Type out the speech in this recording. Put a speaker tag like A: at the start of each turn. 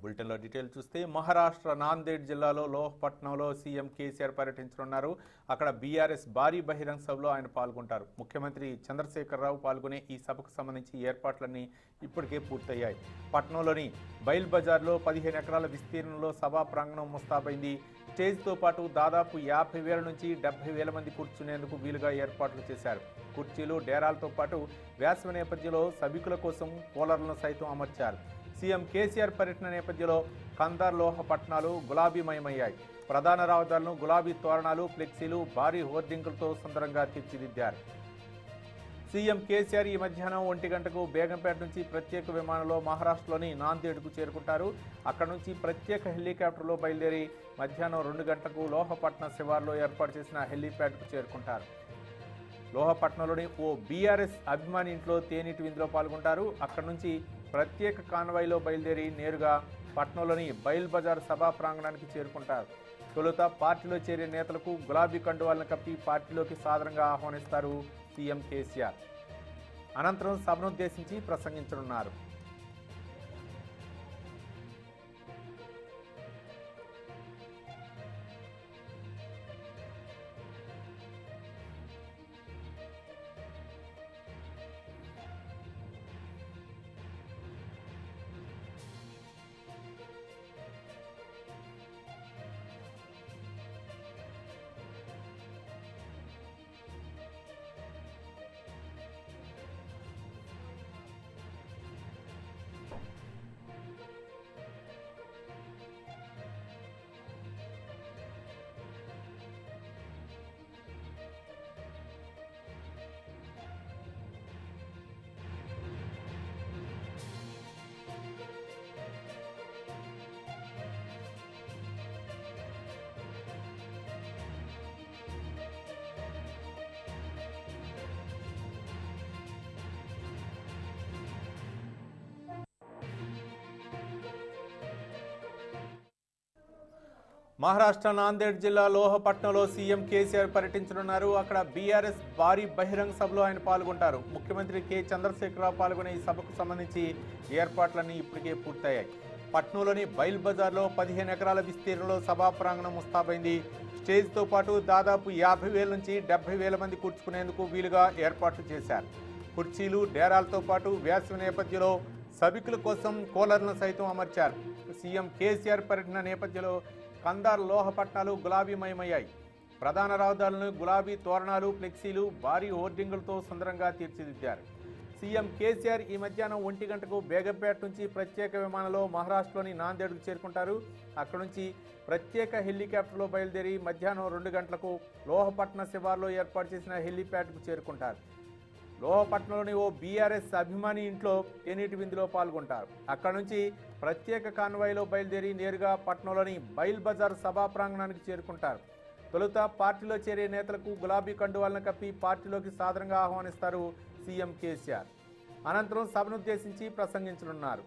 A: బులెటిన్లో డీటెయిల్ చూస్తే మహారాష్ట్ర నాందేడ్ జిల్లాలో లోహపట్నంలో సీఎం కేసీఆర్ పర్యటించనున్నారు. అక్కడ బీఆర్ఎస్ భారీ బహిరంగ సభలో ఆయన పాల్గొంటారు. ముఖ్యమంత్రి చంద్రశేఖరరావు పాల్గొనే ఈ సభకు సంబంధించి ఏర్పాట్లన్నీ ఇప్పటికే పూర్తయ్యాయి. పట్నంలోని బైల్ బజార్లో 15 ఎకరాల విస్తీర్ణంలో సభా ప్రాంగణం ముస్తాబైంది. స్టేజ్తో పాటు దాదాపు 50,000 నుంచి 70,000 మంది కూర్చునేందుకు వీలుగా ఏర్పాట్లు చేశారు. కుర్చీలు డేరాలతో పాటు వేసవి నేపథ్యంలో సభికుల కోసం కూలర్లను సైతం అమర్చారు. సీఎం కేసీఆర్ పర్యటన నేపథ్యంలో కందార్ లోహపట్నాలు గులాబీమయమయ్యాయి. ప్రధాన రహదారులను గులాబీ తోరణాలు, ఫ్లెక్సీలు, భారీ హోర్డింగులతో సుందరంగా తీర్చిదిద్దారు. సీఎం కేసీఆర్ ఈ మధ్యాహ్నం 1 గంటకు బేగంపేట నుంచి ప్రత్యేక విమానంలో మహారాష్ట్రలోని నాందేడ్కు చేరుకుంటారు. అక్కడ నుంచి ప్రత్యేక హెలికాప్టర్లో బయలుదేరి మధ్యాహ్నం 2 గంటలకు లోహపట్నం శివార్లో ఏర్పాటు చేసిన హెలీప్యాడ్కు చేరుకుంటారు. లోహపట్నంలోని ఓ బీఆర్ఎస్ అభిమాని ఇంట్లో తేనీటి విందులో పాల్గొంటారు. అక్కడ నుంచి ప్రత్యేక కాన్వాయ్లో బయలుదేరి నేరుగా పట్నంలోని బైల్ బజార్ సభా ప్రాంగణానికి చేరుకుంటారు. తొలుత పార్టీలో చేరే నేతలకు గులాబీ కండువాలను కప్పి పార్టీలోకి సాదరంగా ఆహ్వానిస్తారు సీఎం కేసీఆర్. అనంతరం సభనుద్దేశించి ప్రసంగించనున్నారు. మహారాష్ట్ర నాందేడ్ జిల్లా లోహపట్నంలో సీఎం కేసీఆర్ పర్యటించనున్నారు. అక్కడ బీఆర్ఎస్ భారీ బహిరంగ సభలో ఆయన పాల్గొంటారు. ముఖ్యమంత్రి కె చంద్రశేఖరరావు పాల్గొనే ఈ సభకు సంబంధించి ఏర్పాట్లన్నీ ఇప్పటికే పూర్తయ్యాయి. పట్నంలోని బైల్ బజార్లో 15 ఎకరాల విస్తీర్ణంలో సభా ప్రాంగణం ముస్తాబైంది. స్టేజ్తో పాటు దాదాపు 50,000 నుంచి 70,000 మంది కూర్చుకునేందుకు వీలుగా ఏర్పాట్లు చేశారు. కుర్చీలు డేరాలతో పాటు వేసవి నేపథ్యంలో సభికుల కోసం కూలర్లను సైతం అమర్చారు. సీఎం కేసీఆర్ పర్యటన నేపథ్యంలో కందార్ లోహపట్నాలు గులాబీమయమయ్యాయి. ప్రధాన రహదారులను గులాబీ తోరణాలు, ఫ్లెక్సీలు, భారీ హోర్డింగులతో సుందరంగా తీర్చిదిద్దారు. సీఎం కేసీఆర్ ఈ మధ్యాహ్నం 1 గంటకు బేగంపేట నుంచి ప్రత్యేక విమానంలో మహారాష్ట్రలోని నాందేడ్కు చేరుకుంటారు. అక్కడ నుంచి ప్రత్యేక హెలికాప్టర్లో బయలుదేరి మధ్యాహ్నం 2 గంటలకు లోహపట్నం శివార్లో ఏర్పాటు చేసిన హెలీప్యాడ్కు చేరుకుంటారు. లోహపట్నంలోని ఓ బీఆర్ఎస్ అభిమాని ఇంట్లో తేనీటి విందులో పాల్గొంటారు. అక్కడ నుంచి ప్రత్యేక కాన్వాయ్లో బయలుదేరి నేరుగా పట్నంలోని బైల్ బజార్ సభా ప్రాంగణానికి చేరుకుంటారు. తొలుత పార్టీలో చేరే నేతలకు గులాబీ కండువాలను కప్పి పార్టీలోకి సాదరంగా ఆహ్వానిస్తారు సీఎం కేసీఆర్. అనంతరం సభనుద్దేశించి ప్రసంగించనున్నారు.